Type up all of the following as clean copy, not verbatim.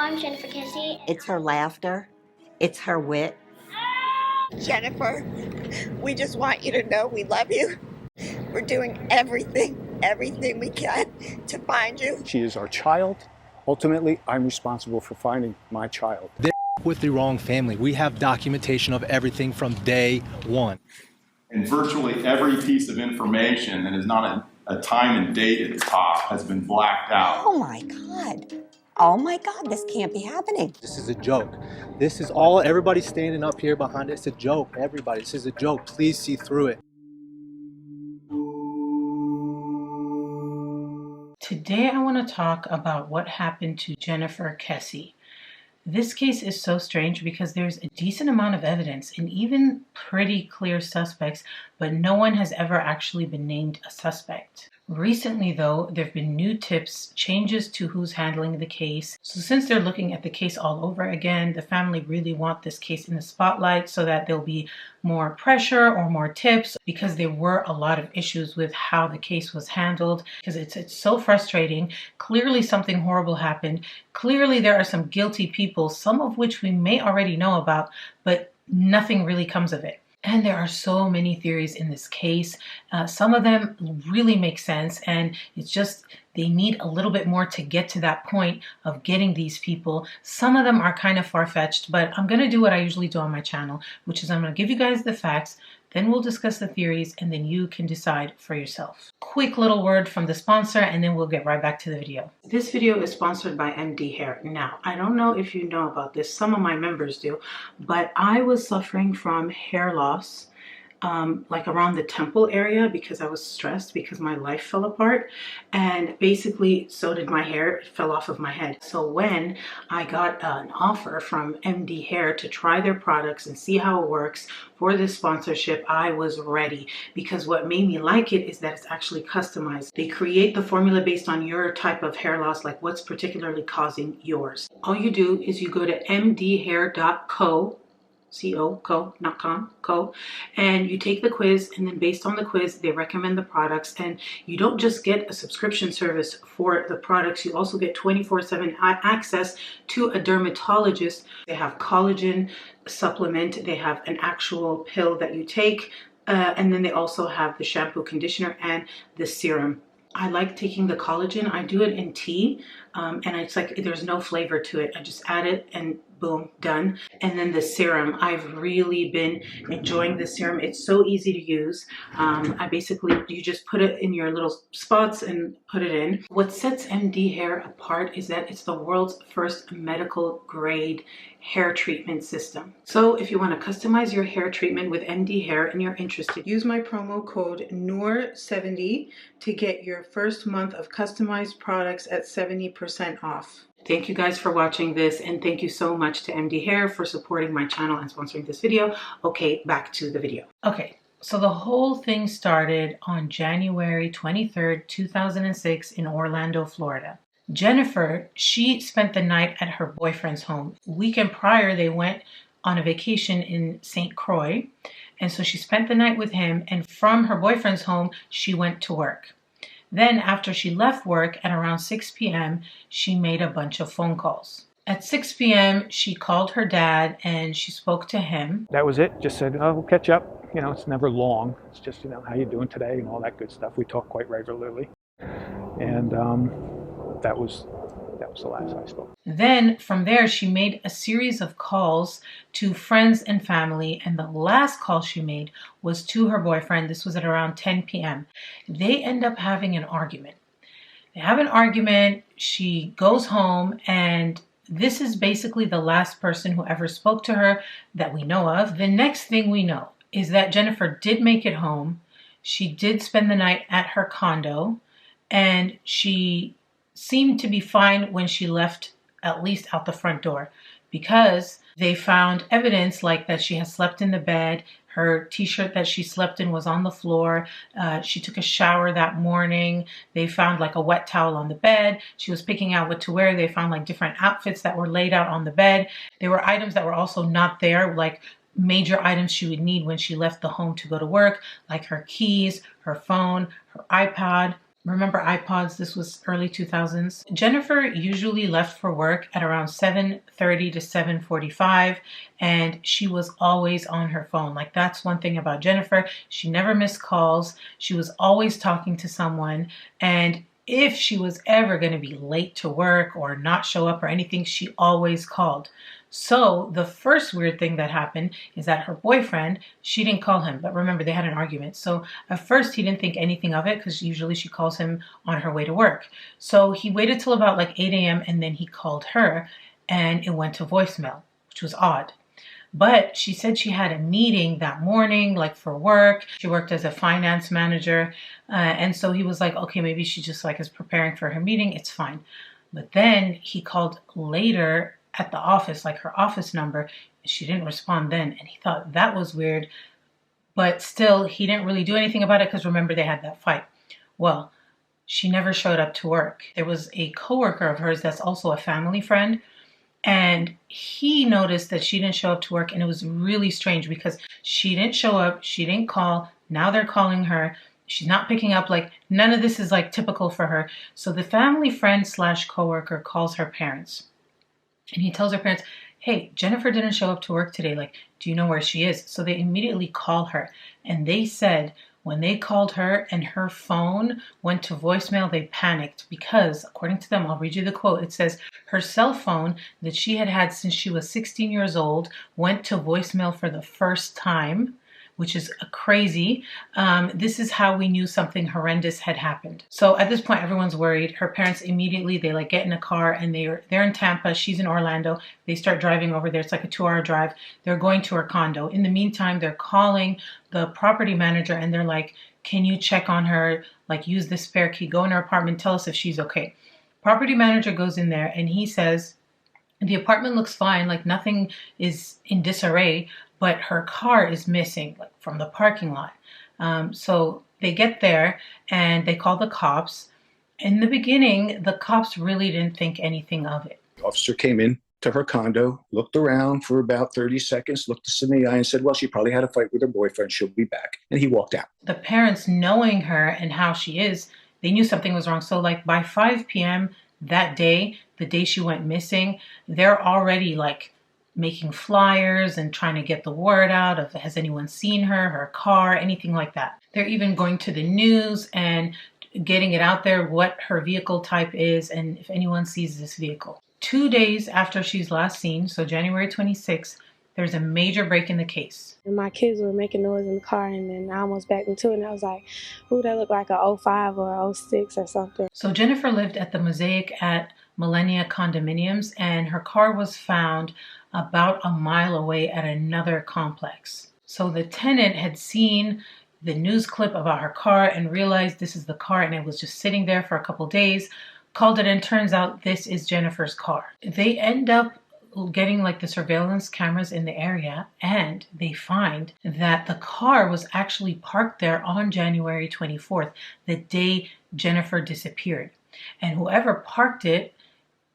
mom, Jennifer Kesse. It's her laughter. It's her wit. Jennifer, we just want you to know we love you. We're doing everything we can to find you. She is our child. Ultimately, I'm responsible for finding my child. They're with the wrong family. We have documentation of everything from day one. And virtually every piece of information that is not a time and date at the top has been blacked out. Oh my God. Oh my God, this can't be happening. This is a joke. This is all, everybody standing up here behind it. It's a joke. Everybody, this is a joke. Please see through it. Today I want to talk about what happened to Jennifer Kesse. This case is so strange because there's a decent amount of evidence and even pretty clear suspects, but no one has ever actually been named a suspect. Recently, though, there have been new tips, changes to who's handling the case. So since they're looking at the case all over again, the family really want this case in the spotlight so that there'll be more pressure or more tips, because there were a lot of issues with how the case was handled, because it's so frustrating. Clearly something horrible happened. Clearly there are some guilty people, some of which we may already know about, but nothing really comes of it. And there are so many theories in this case. Some of them really make sense, and it's just they need a little bit more to get to that point of getting these people. Some of them are kind of far-fetched, but I'm going to do what I usually do on my channel, which is I'm going to give you guys the facts, then we'll discuss the theories, and then you can decide for yourself. Quick little word from the sponsor, and then we'll get right back to the video. This video is sponsored by MD Hair. Now, I don't know if you know about this, some of my members do, but I was suffering from hair loss, like around the temple area, because I was stressed because my life fell apart, and basically so did my hair. It fell off of my head. So when I got an offer from MD Hair to try their products and see how it works for this sponsorship, I was ready, because what made me like it is that it's actually customized. They create the formula based on your type of hair loss, like what's particularly causing yours. All you do is you go to mdhair.co, not com, and you take the quiz, and then based on the quiz they recommend the products, and you don't just get a subscription service for the products, you also get 24/7 access to a dermatologist. They have collagen supplement, they have an actual pill that you take, and then they also have the shampoo, conditioner, and the serum. I like taking the collagen. I do it in tea, and it's like there's no flavor to it. I just add it and boom, done. And then the serum, I've really been enjoying the serum. It's so easy to use. You just put it in your little spots and put it in. What sets MD Hair apart is that it's the world's first medical grade hair treatment system. So if you want to customize your hair treatment with MD Hair and you're interested, use my promo code Noor70 to get your first month of customized products at 70% off. Thank you guys for watching this, and thank you so much to MD Hair for supporting my channel and sponsoring this video. Okay, back to the video. Okay, so the whole thing started on January 23rd, 2006 in Orlando, Florida. Jennifer, she spent the night at her boyfriend's home. Weekend prior, they went on a vacation in St. Croix, and so she spent the night with him, and from her boyfriend's home, she went to work. Then after she left work at around 6 p.m., she made a bunch of phone calls. At 6 p.m., she called her dad and she spoke to him. That was it. Just said, oh, we'll catch up. You know, it's never long. It's just, you know, how you doing today and all that good stuff. We talk quite regularly. And that was the last I spoke. Then from there, she made a series of calls to friends and family, and the last call she made was to her boyfriend. This was at around 10 p.m. They end up having an argument. They have an argument. She goes home, and this is basically the last person who ever spoke to her that we know of. The next thing we know is that Jennifer did make it home. She did spend the night at her condo, and she seemed to be fine when she left, at least out the front door, because they found evidence like that she had slept in the bed. Her t-shirt that she slept in was on the floor. She took a shower that morning. They found like a wet towel on the bed. She was picking out what to wear. They found like different outfits that were laid out on the bed. There were items that were also not there, like major items she would need when she left the home to go to work, like her keys, her phone, her iPod. Remember iPods? This was early 2000s. Jennifer usually left for work at around 7:30 to 7:45, and she was always on her phone. Like, that's one thing about Jennifer. She never missed calls. She was always talking to someone, and if she was ever going to be late to work or not show up or anything, she always called. So the first weird thing that happened is that her boyfriend, she didn't call him, but remember they had an argument. So at first he didn't think anything of it because usually she calls him on her way to work. So he waited till about like 8 a.m. and then he called her and it went to voicemail, which was odd. But she said she had a meeting that morning, like for work. She worked as a finance manager. And so he was like, okay, maybe she just like is preparing for her meeting. It's fine. But then he called later at the office, like her office number. She didn't respond then. And he thought that was weird. But still, he didn't really do anything about it because remember they had that fight. Well, she never showed up to work. There was a coworker of hers that's also a family friend. And he noticed that she didn't show up to work. And it was really strange because she didn't show up. She didn't call. Now they're calling her. She's not picking up. Like, none of this is like typical for her. So the family friend slash coworker calls her parents. And he tells her parents, hey, Jennifer didn't show up to work today. Like, do you know where she is? So they immediately call her. And they said when they called her and her phone went to voicemail, they panicked because, according to them, I'll read you the quote. It says her cell phone that she had had since she was 16 years old went to voicemail for the first time, which is crazy. This is how we knew something horrendous had happened. So at this point, everyone's worried. Her parents immediately, they like get in a car and they're in Tampa. She's in Orlando. They start driving over there. It's like a 2-hour drive. They're going to her condo. In the meantime, they're calling the property manager and they're like, can you check on her? Like, use the spare key, go in her apartment, tell us if she's okay. Property manager goes in there and he says, the apartment looks fine. Like, nothing is in disarray, but her car is missing, like, from the parking lot. So they get there and they call the cops. In the beginning, the cops really didn't think anything of it. The officer came in to her condo, looked around for about 30 seconds, looked us in the eye and said, well, she probably had a fight with her boyfriend. She'll be back. And he walked out. The parents, knowing her and how she is, they knew something was wrong. So like by 5 p.m. that day, the day she went missing, they're already like making flyers and trying to get the word out of, has anyone seen her, her car, anything like that. They're even going to the news and getting it out there what her vehicle type is and if anyone sees this vehicle. 2 days after she's last seen, so January 26th, there's a major break in the case. And my kids were making noise in the car and then I almost backed into it and I was like, ooh, that looked like a 05 or 06 or something. So Jennifer lived at the Mosaic at Millennia Condominiums and her car was found about a mile away at another complex. So the tenant had seen the news clip about her car and realized this is the car and it was just sitting there for a couple days, called it and turns out this is Jennifer's car. They end up getting like the surveillance cameras in the area and they find that the car was actually parked there on January 24th, the day Jennifer disappeared. And whoever parked it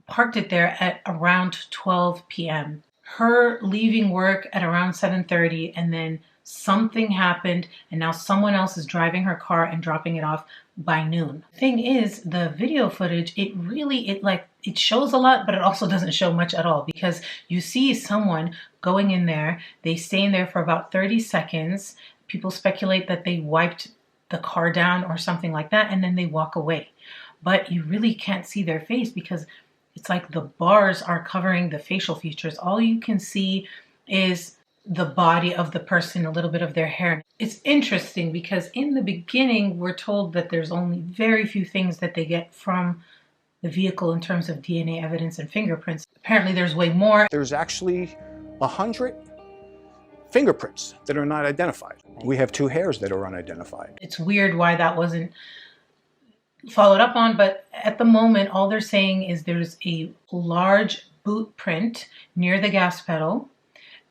there at around 12 p.m. Her leaving work at around 7:30 and then something happened and now someone else is driving her car and dropping it off by noon. Thing is, the video footage, it shows a lot, but it also doesn't show much at all because you see someone going in there, they stay in there for about 30 seconds. People speculate that they wiped the car down or something like that and then they walk away. But you really can't see their face because it's like the bars are covering the facial features. All you can see is the body of the person, a little bit of their hair. It's interesting because in the beginning, we're told that there's only very few things that they get from the vehicle in terms of DNA evidence and fingerprints. Apparently there's way more. There's actually 100 fingerprints that are not identified. We have 2 hairs that are unidentified. It's weird why that wasn't followed up on, but at the moment, all they're saying is there's a large boot print near the gas pedal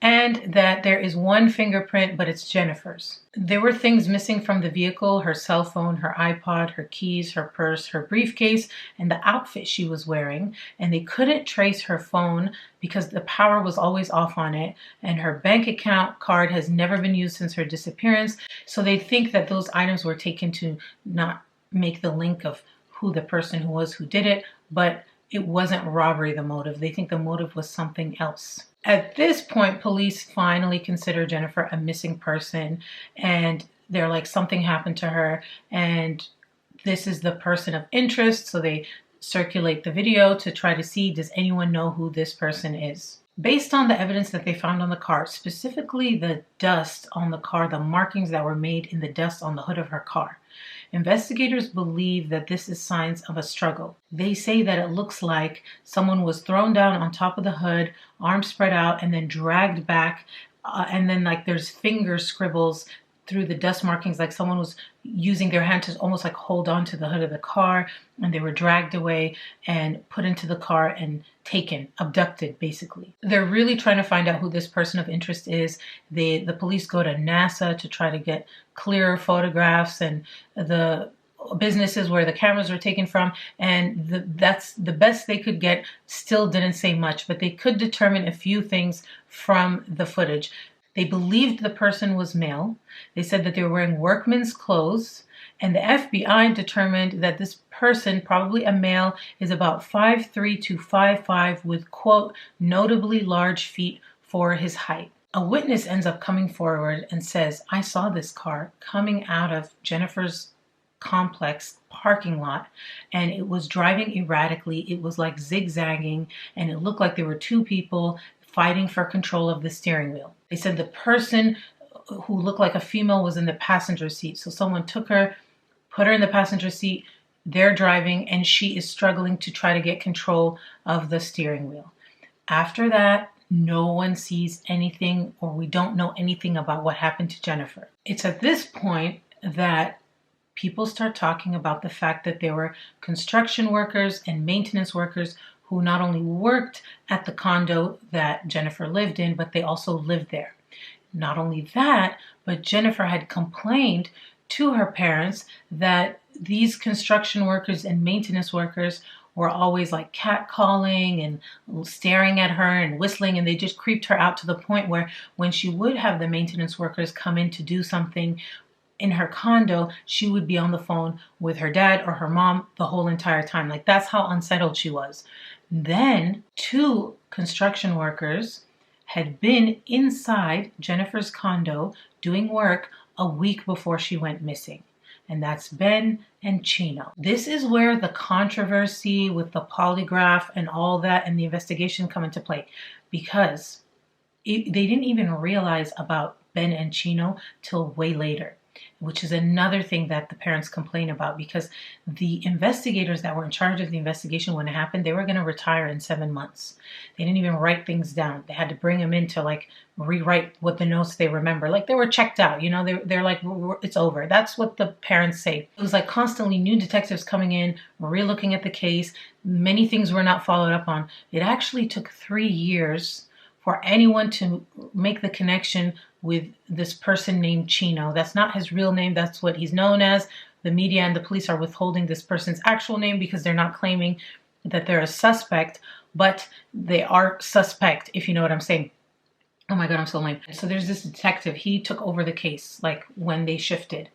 and that there is one fingerprint, but it's Jennifer's. There were things missing from the vehicle, her cell phone, her iPod, her keys, her purse, her briefcase, and the outfit she was wearing. And they couldn't trace her phone because the power was always off on it. And her bank account card has never been used since her disappearance. So they think that those items were taken to not make the link of who the person who was who did it, but it wasn't robbery the motive. They think the motive was something else. At this point, police finally consider Jennifer a missing person, and they're like, something happened to her, and this is the person of interest. So they circulate the video to try to see, does anyone know who this person is? Based on the evidence that they found on the car, specifically the dust on the car, the markings that were made in the dust on the hood of her car, investigators believe that this is signs of a struggle. They say that it looks like someone was thrown down on top of the hood, arms spread out, and then dragged back, and then like there's finger scribbles through the dust markings, like someone was using their hand to almost like hold on to the hood of the car, and they were dragged away and put into the car and taken, abducted, basically. They're really trying to find out who this person of interest is. The police go to NASA to try to get clearer photographs and the businesses where the cameras were taken from, and that's the best they could get. Still didn't say much, but they could determine a few things from the footage. They believed the person was male. They said that they were wearing workman's clothes, and the FBI determined that this person, probably a male, is about 5'3" to 5'5" with, quote, notably large feet for his height. A witness ends up coming forward and says, I saw this car coming out of Jennifer's complex parking lot, and it was driving erratically. It was like zigzagging, and it looked like there were two people fighting for control of the steering wheel. They said the person who looked like a female was in the passenger seat. So someone took her, put her in the passenger seat, they're driving, and she is struggling to try to get control of the steering wheel. After that, no one sees anything, or we don't know anything about what happened to Jennifer. It's at this point that people start talking about the fact that there were construction workers and maintenance workers who not only worked at the condo that Jennifer lived in, but they also lived there. Not only that, but Jennifer had complained to her parents that these construction workers and maintenance workers were always like catcalling and staring at her and whistling, and they just creeped her out to the point where when she would have the maintenance workers come in to do something in her condo, she would be on the phone with her dad or her mom the whole entire time. Like, that's how unsettled she was. Then 2 construction workers had been inside Jennifer's condo doing work a week before she went missing. And that's Ben and Chino. This is where the controversy with the polygraph and all that and the investigation come into play, because they didn't even realize about Ben and Chino till way later, which is another thing that the parents complain about, because the investigators that were in charge of the investigation when it happened, they were going to retire in 7 months. They didn't even write things down. They had to bring them in to like rewrite what the notes they remember. Like, they were checked out, you know, they're like, it's over. That's what the parents say. It was like constantly new detectives coming in, re-looking at the case. Many things were not followed up on. It actually took 3 years for anyone to make the connection with this person named Chino. That's not his real name. That's what he's known as. The media and the police are withholding this person's actual name because they're not claiming that they're a suspect, but they are suspect, if you know what I'm saying. Oh my God, I'm so lame. So there's this detective. He took over the case, like when they shifted.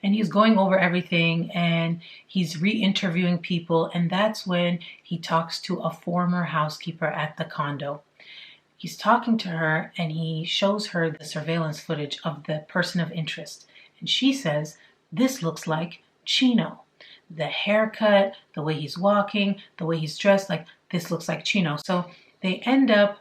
And he's going over everything, and he's re-interviewing people. And that's when he talks to a former housekeeper at the condo. He's talking to her, and he shows her the surveillance footage of the person of interest. And she says, this looks like Chino. The haircut, the way he's walking, the way he's dressed, like, this looks like Chino. So they end up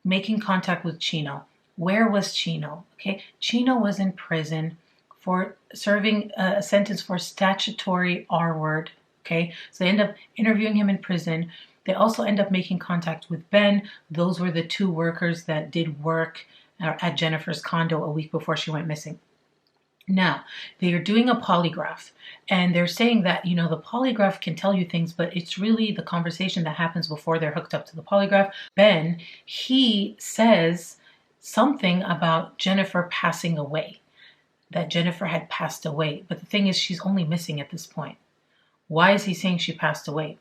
making contact with Chino. Where was Chino? Okay, Chino was in prison for serving a sentence for statutory R word. Okay, so they end up interviewing him in prison. They also end up making contact with Ben. Those were the 2 workers that did work at Jennifer's condo a week before she went missing. Now, they are doing a polygraph, and they're saying that, you know, the polygraph can tell you things, but it's really the conversation that happens before they're hooked up to the polygraph. Ben, he says something about Jennifer passing away, that Jennifer had passed away. But the thing is, she's only missing at this point. Why is he saying she passed away?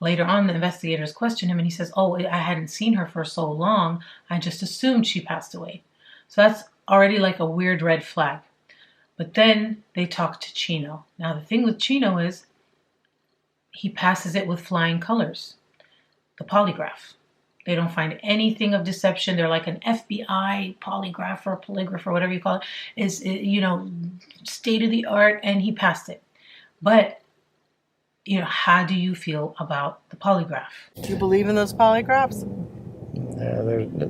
Later on, the investigators question him, and he says, oh, I hadn't seen her for so long, I just assumed she passed away. So that's already like a weird red flag. But then they talk to Chino. Now, the thing with Chino is he passes it with flying colors, the polygraph. They don't find anything of deception. They're like an FBI polygraph or polygraph or whatever you call it, is, you know, state of the art, and he passed it. But, you know, how do you feel about the polygraph? Do you believe in those polygraphs? Yeah,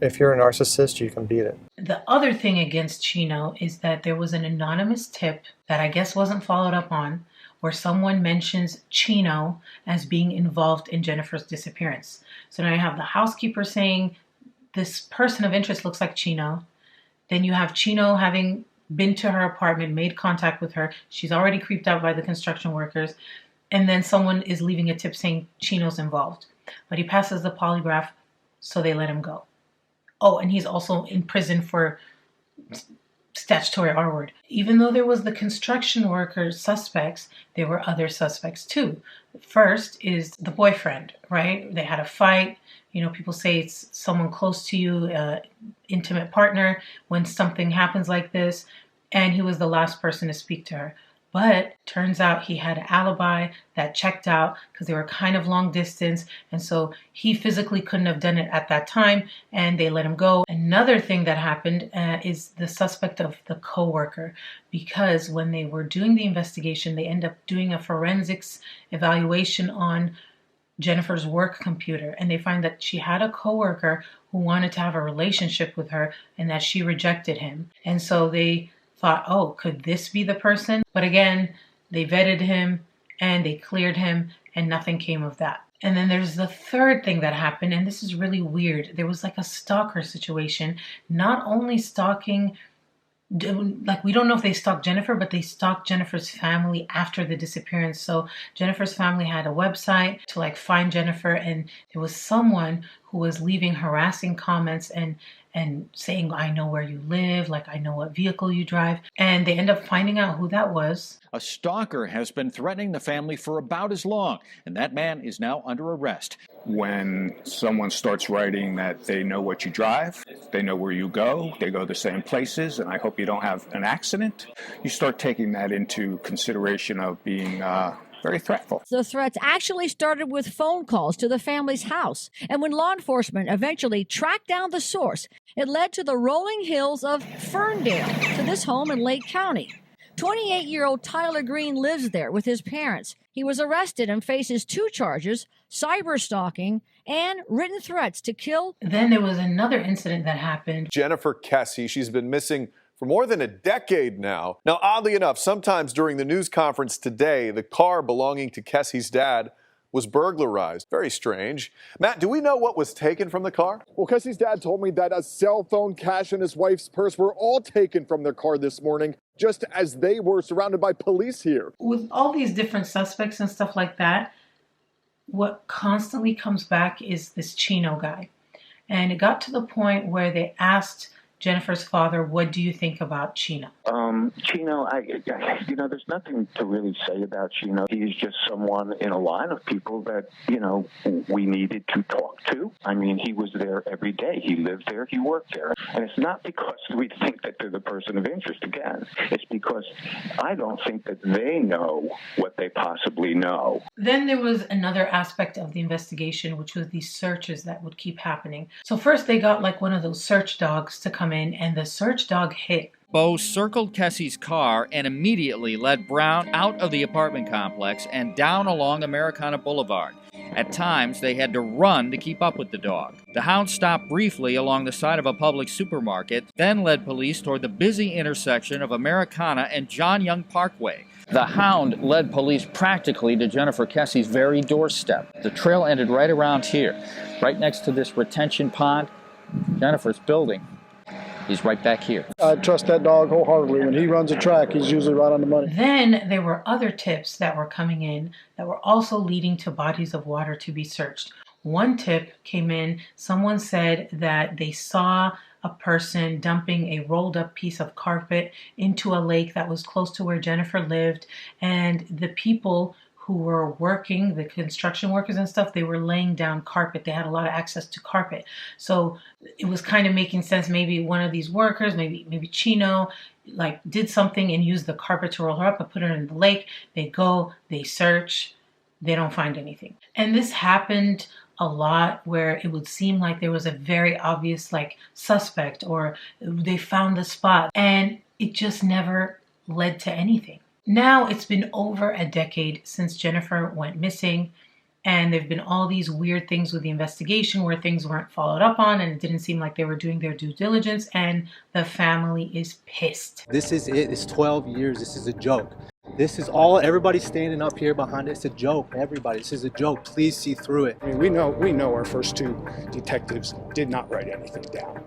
if you're a narcissist, you can beat it. The other thing against Chino is that there was an anonymous tip that I guess wasn't followed up on, where someone mentions Chino as being involved in Jennifer's disappearance. So now you have the housekeeper saying this person of interest looks like Chino. Then you have Chino having been to her apartment, made contact with her. She's already creeped out by the construction workers. And then someone is leaving a tip saying Chino's involved. But he passes the polygraph, so they let him go. Oh, and he's also in prison for statutory R-word. Even though there was the construction worker suspects, there were other suspects too. First is the boyfriend, right? They had a fight. You know, people say it's someone close to you, intimate partner, when something happens like this. And he was the last person to speak to her. But turns out he had an alibi that checked out because they were kind of long distance. And so he physically couldn't have done it at that time, and they let him go. Another thing that happened is the suspect of the coworker, because when they were doing the investigation, they end up doing a forensics evaluation on Jennifer's work computer, and they find that she had a coworker who wanted to have a relationship with her and that she rejected him. And so they thought, oh, could this be the person? But again, they vetted him and they cleared him, and nothing came of that. And then there's the third thing that happened, and this is really weird. There was like a stalker situation, not only stalking, like we don't know if they stalked Jennifer, but they stalked Jennifer's family after the disappearance. So Jennifer's family had a website to like find Jennifer, and there was someone who was leaving harassing comments and saying, I know where you live, like I know what vehicle you drive. And they end up finding out who that was. A stalker has been threatening the family for about as long, and that man is now under arrest. When someone starts writing that they know what you drive, they know where you go, they go the same places, and I hope you don't have an accident, you start taking that into consideration of being very threatful. The threats actually started with phone calls to the family's house, and when law enforcement eventually tracked down the source, it led to the rolling hills of Ferndale, to this home in Lake County. 28-year-old Tyler Green lives there with his parents. He was arrested and faces 2 charges, cyber stalking and written threats to kill. Then there was another incident that happened. Jennifer Kesse, she's been missing for more than a decade now. Now, oddly enough, sometimes during the news conference today, the car belonging to Kesse's dad was burglarized. Very strange. Matt, do we know what was taken from the car? Well, Kesse's dad told me that a cell phone, cash, and his wife's purse were all taken from their car this morning, just as they were surrounded by police here. With all these different suspects and stuff like that, what constantly comes back is this Chino guy. And it got to the point where they asked Jennifer's father, what do you think about Chino? Chino, there's nothing to really say about Chino. He's just someone in a line of people that, we needed to talk to. I mean, he was there every day. He lived there. He worked there. And it's not because we think that they're the person of interest again. It's because I don't think that they know what they possibly know. Then there was another aspect of the investigation, which was these searches that would keep happening. So first they got like one of those search dogs to come in, and the search dog hit. Bo circled Kesse's car and immediately led Brown out of the apartment complex and down along Americana Boulevard. At times, they had to run to keep up with the dog. The hound stopped briefly along the side of a public supermarket, then led police toward the busy intersection of Americana and John Young Parkway. The hound led police practically to Jennifer Kesse's very doorstep. The trail ended right around here, right next to this retention pond. Jennifer's building is right back here. I trust that dog wholeheartedly. When he runs a track, he's usually right on the money. Then there were other tips that were coming in that were also leading to bodies of water to be searched. One tip came in, someone said that they saw a person dumping a rolled up piece of carpet into a lake that was close to where Jennifer lived, and the people who were working, the construction workers and stuff, they were laying down carpet. They had a lot of access to carpet. So it was kind of making sense. Maybe one of these workers, maybe Chino, like did something and used the carpet to roll her up and put her in the lake. They go, they search, they don't find anything. And this happened a lot where it would seem like there was a very obvious like suspect or they found the spot and it just never led to anything. Now it's been over a decade since Jennifer went missing, and there've been all these weird things with the investigation where things weren't followed up on and it didn't seem like they were doing their due diligence, and the family is pissed. This is it. It's 12 years. This is a joke. This is all everybody standing up here behind it. It's a joke. Everybody, this is a joke. Please see through it. I mean, we know our first two detectives did not write anything down.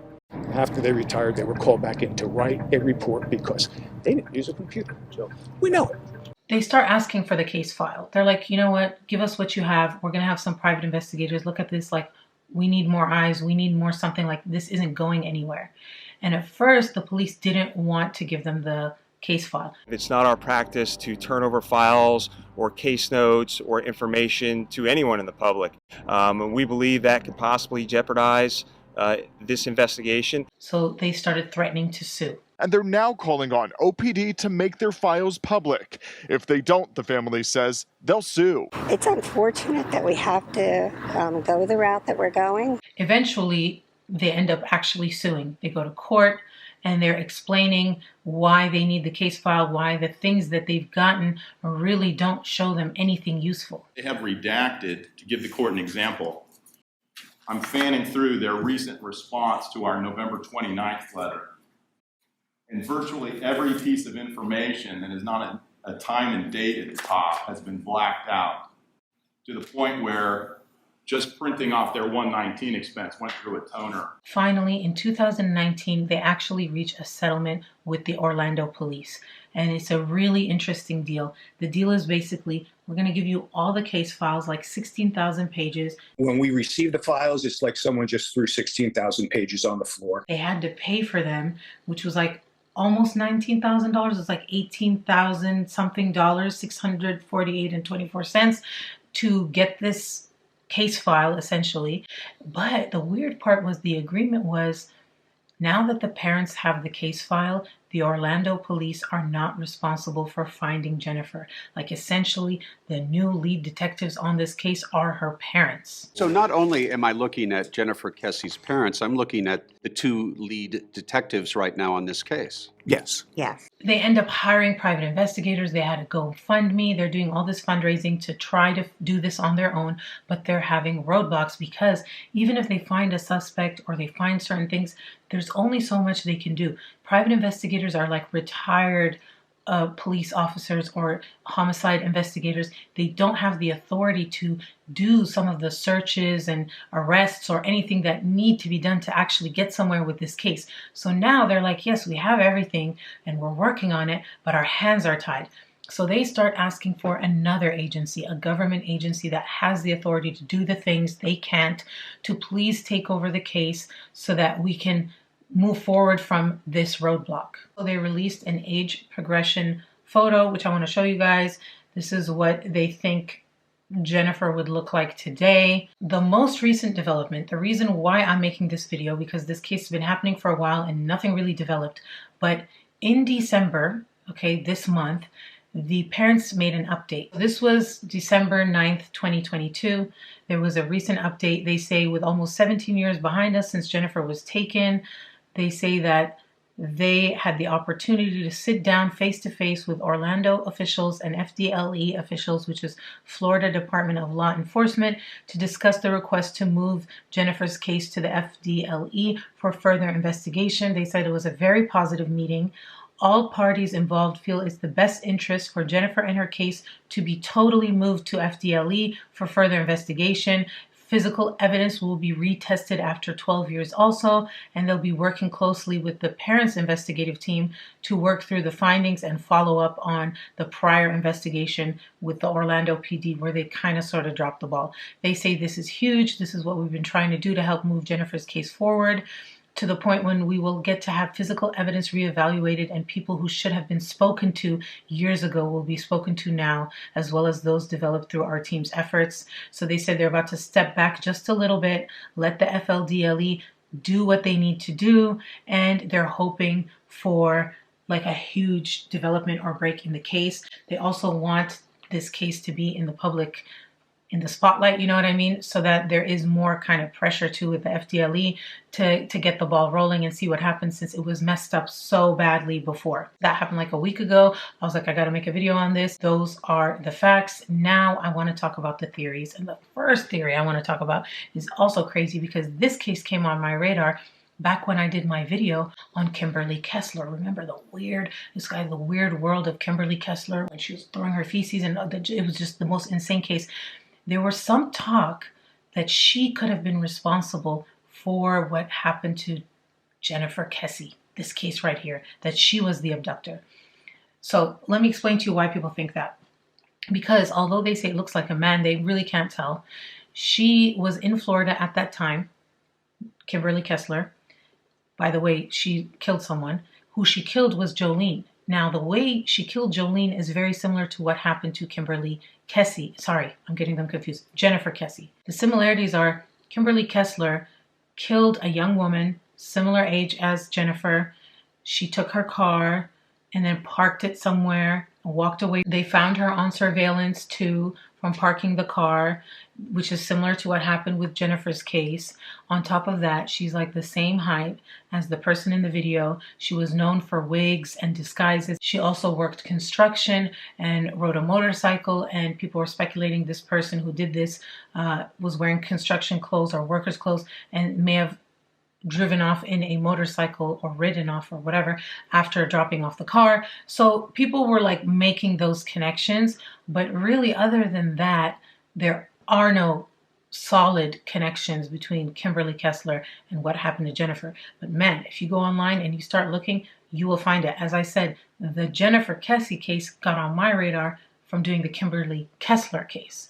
After they retired, they were called back in to write a report because they didn't use a computer. So we know it. They start asking for the case file. They're like, you know what? Give us what you have. We're going to have some private investigators look at this. Like, we need more eyes. We need more something. Like, this isn't going anywhere. And at first, the police didn't want to give them the case file. It's not our practice to turn over files or case notes or information to anyone in the public. And we believe that could possibly jeopardize this investigation. So they started threatening to sue. And they're now calling on OPD to make their files public. If they don't, the family says, they'll sue. It's unfortunate that we have to go the route that we're going. Eventually, they end up actually suing. They go to court and they're explaining why they need the case file, why the things that they've gotten really don't show them anything useful. They have redacted, to give the court an example, I'm fanning through their recent response to our November 29th letter. And virtually every piece of information that is not a time and date at the top has been blacked out to the point where just printing off their 119 expense went through a toner. Finally, in 2019, they actually reached a settlement with the Orlando police. And it's a really interesting deal. The deal is basically, we're going to give you all the case files, like 16,000 pages. When we receive the files, it's like someone just threw 16,000 pages on the floor. They had to pay for them, which was like almost $19,000. It's like 18,000 something dollars, $648.24 to get this case file, essentially. But the weird part was the agreement was, now that the parents have the case file, the Orlando police are not responsible for finding Jennifer. Like, essentially, the new lead detectives on this case are her parents. So not only am I looking at Jennifer Kesse's parents, I'm looking at the two lead detectives right now on this case. Yes. Yes. They end up hiring private investigators. They had to go fund me. They're doing all this fundraising to try to do this on their own, but they're having roadblocks because even if they find a suspect or they find certain things, there's only so much they can do. Private investigators are like retired police officers or homicide investigators. They don't have the authority to do some of the searches and arrests or anything that need to be done to actually get somewhere with this case. So now they're like, yes, we have everything and we're working on it, but our hands are tied. So they start asking for another agency, a government agency that has the authority to do the things they can't, to please take over the case so that we can move forward from this roadblock. So they released an age progression photo, which I want to show you guys. This is what they think Jennifer would look like today. The most recent development, the reason why I'm making this video, because this case has been happening for a while and nothing really developed, but in December, okay, this month, the parents made an update. This was December 9th, 2022. There was a recent update. They say with almost 17 years behind us since Jennifer was taken, they say that they had the opportunity to sit down face-to-face with Orlando officials and FDLE officials, which is Florida Department of Law Enforcement, to discuss the request to move Jennifer's case to the FDLE for further investigation. They said it was a very positive meeting. All parties involved feel it's the best interest for Jennifer and her case to be totally moved to FDLE for further investigation. Physical evidence will be retested after 12 years also, and they'll be working closely with the parents' investigative team to work through the findings and follow up on the prior investigation with the Orlando PD where they kind of sort of dropped the ball. They say this is huge. This is what we've been trying to do to help move Jennifer's case forward. to the point when we will get to have physical evidence reevaluated, and people who should have been spoken to years ago will be spoken to now, as well as those developed through our team's efforts. So they said they're about to step back just a little bit, let the FLDLE do what they need to do, and they're hoping for like a huge development or break in the case. They also want this case to be in the public, in the spotlight, you know what I mean? So that there is more kind of pressure to with the FDLE to get the ball rolling and see what happens, since it was messed up so badly before. That happened like a week ago. I was like, I gotta make a video on this. Those are the facts. Now I wanna talk about the theories. And the first theory I wanna talk about is also crazy, because this case came on my radar back when I did my video on Kimberly Kessler. Remember the weird world of Kimberly Kessler, when she was throwing her feces, and it was just the most insane case. There was some talk that she could have been responsible for what happened to Jennifer Kesse, this case right here, that she was the abductor. So let me explain to you why people think that. Because although they say it looks like a man, they really can't tell. She was in Florida at that time, Kimberly Kessler. By the way, she killed someone. Who she killed was Jolene. Now, the way she killed Jolene is very similar to what happened to Kimberly Kesse. Sorry, I'm getting them confused. Jennifer Kesse. The similarities are Kimberly Kessler killed a young woman, similar age as Jennifer. She took her car and then parked it somewhere and walked away. They found her on surveillance too from parking the car, which is similar to what happened with Jennifer's case. On top of that, she's like the same height as the person in the video. She was known for wigs and disguises. She also worked construction and rode a motorcycle, and people were speculating this person who did this was wearing construction clothes or workers' clothes and may have driven off in a motorcycle or ridden off or whatever after dropping off the car. So people were like making those connections, but really other than that, there are no solid connections between Kimberly Kessler and what happened to Jennifer. But man, if you go online and you start looking, you will find it. As I said, the Jennifer Kesse case got on my radar from doing the Kimberly Kessler case.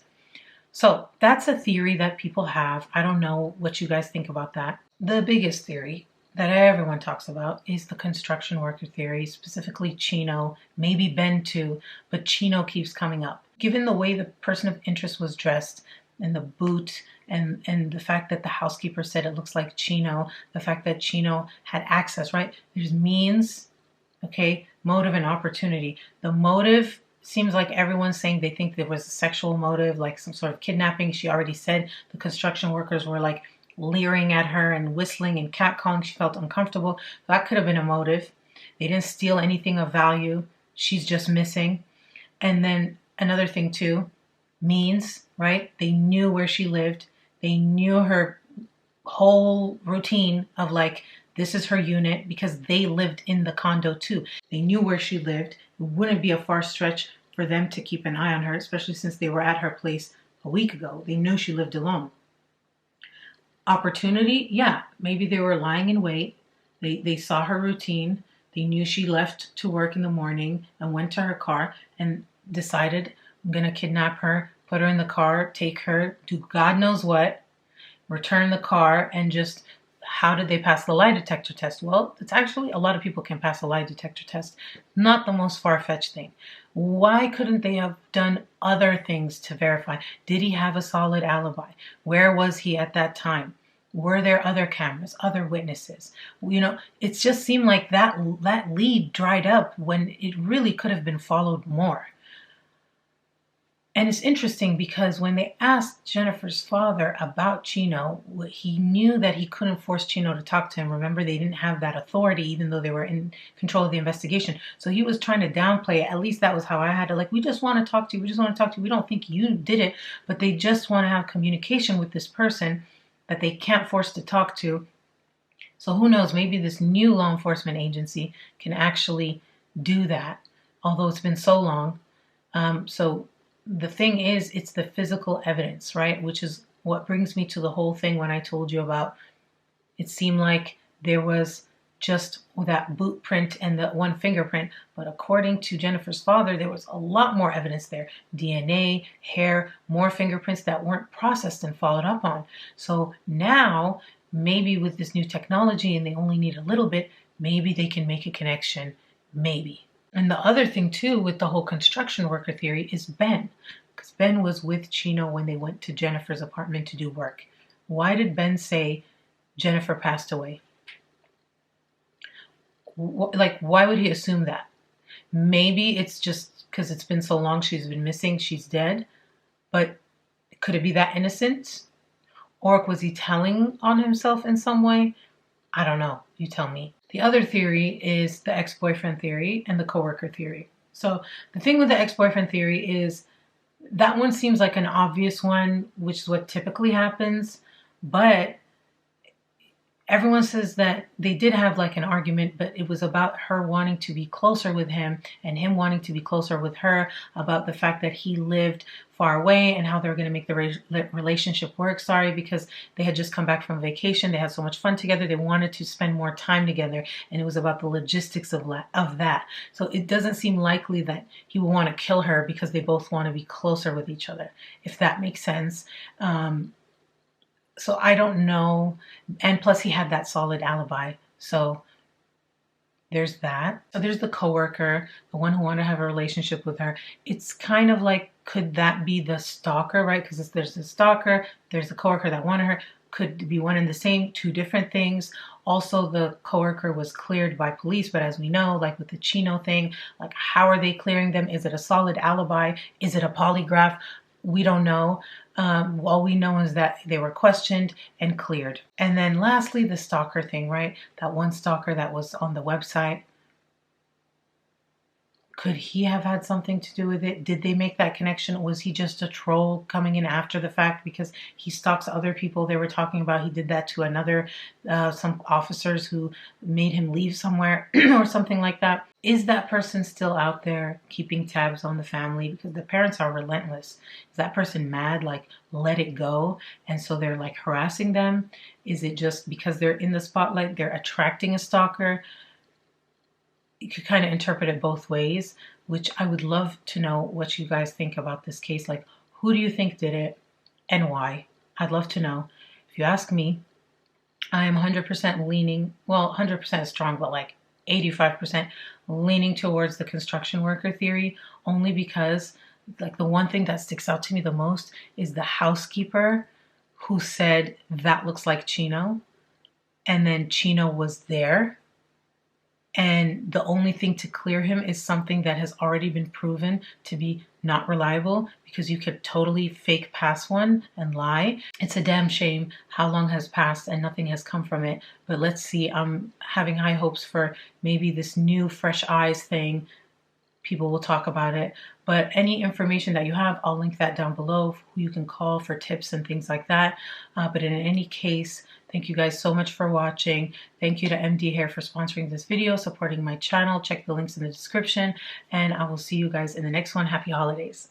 So that's a theory that people have. I don't know what you guys think about that. The biggest theory that everyone talks about is the construction worker theory, specifically Chino, maybe Ben too, but Chino keeps coming up. Given the way the person of interest was dressed and the boot and the fact that the housekeeper said it looks like Chino, the fact that Chino had access, right? There's means, okay, motive and opportunity. The motive seems like everyone's saying they think there was a sexual motive, like some sort of kidnapping. She already said the construction workers were like leering at her and whistling and catcalling. She felt uncomfortable. That could have been a motive. They didn't steal anything of value. She's just missing. And then another thing too, means, right? They knew where she lived. They knew her whole routine of like, this is her unit, because they lived in the condo too. They knew where she lived. It wouldn't be a far stretch for them to keep an eye on her, especially since they were at her place a week ago. They knew she lived alone. Opportunity, yeah, maybe they were lying in wait. They saw her routine. They knew she left to work in the morning and went to her car and decided, I'm going to kidnap her, put her in the car, take her, do God knows what, return the car, and just, how did they pass the lie detector test? Well, it's actually, a lot of people can pass a lie detector test. Not the most far-fetched thing. Why couldn't they have done other things to verify? Did he have a solid alibi? Where was he at that time? Were there other cameras, other witnesses? You know, it just seemed like that lead dried up when it really could have been followed more. And it's interesting because when they asked Jennifer's father about Chino, he knew that he couldn't force Chino to talk to him. Remember, they didn't have that authority, even though they were in control of the investigation. So he was trying to downplay it. At least that was how I had to, like, we just want to talk to you. We just want to talk to you. We don't think you did it, but they just want to have communication with this person that they can't force to talk to. So who knows, maybe this new law enforcement agency can actually do that, although it's been so long. So the thing is, it's the physical evidence, right? Which is what brings me to the whole thing when I told you about, it seemed like there was just that boot print and the one fingerprint, but according to Jennifer's father, there was a lot more evidence there. DNA, hair, more fingerprints that weren't processed and followed up on. So now, maybe with this new technology and they only need a little bit, maybe they can make a connection. Maybe. And the other thing too with the whole construction worker theory is Ben. Because Ben was with Chino when they went to Jennifer's apartment to do work. Why did Ben say Jennifer passed away? Like, why would he assume that? Maybe it's just because it's been so long she's been missing, she's dead. But could it be that innocent? Or was he telling on himself in some way? I don't know. You tell me. The other theory is the ex-boyfriend theory and the coworker theory. So the thing with the ex-boyfriend theory is that one seems like an obvious one, which is what typically happens. But everyone says that they did have like an argument, but it was about her wanting to be closer with him and him wanting to be closer with her, about the fact that he lived far away and how they were going to make the relationship work. Because they had just come back from vacation. They had so much fun together. They wanted to spend more time together. And it was about the logistics of that. So it doesn't seem likely that he would want to kill her because they both want to be closer with each other, if that makes sense. So I don't know. And plus he had that solid alibi. So there's that. So there's the coworker, the one who wanted to have a relationship with her. It's kind of like, could that be the stalker, right? Because there's the stalker, there's the coworker that wanted her. Could be one and the same, two different things. Also, the coworker was cleared by police, but as we know, like with the Chino thing, like how are they clearing them? Is it a solid alibi? Is it a polygraph? We don't know. All we know is that they were questioned and cleared. And then lastly, the stalker thing, right? That one stalker that was on the website. Could he have had something to do with it? Did they make that connection? Was he just a troll coming in after the fact because he stalks other people? They were talking about he did that to another, some officers who made him leave somewhere or something like that. Is that person still out there keeping tabs on the family? Because the parents are relentless. Is that person mad, like let it go? And so they're like harassing them? Is it just because they're in the spotlight, they're attracting a stalker? You could kind of interpret it both ways, which I would love to know what you guys think about this case. Like, who do you think did it and why? I'd love to know. If you ask me, I am 100% leaning, well, 100% strong, but like 85% leaning towards the construction worker theory, only because like the one thing that sticks out to me the most is the housekeeper who said that looks like Chino, and then Chino was there. And the only thing to clear him is something that has already been proven to be not reliable, because you could totally fake pass one and lie. It's a damn shame how long has passed and nothing has come from it. But let's see, I'm having high hopes for maybe this new fresh eyes thing. People will talk about it. But any information that you have, I'll link that down below, who you can call for tips and things like that. But in any case, thank you guys so much for watching. Thank you to MD Hair for sponsoring this video, supporting my channel. Check the links in the description, and I will see you guys in the next one. Happy holidays.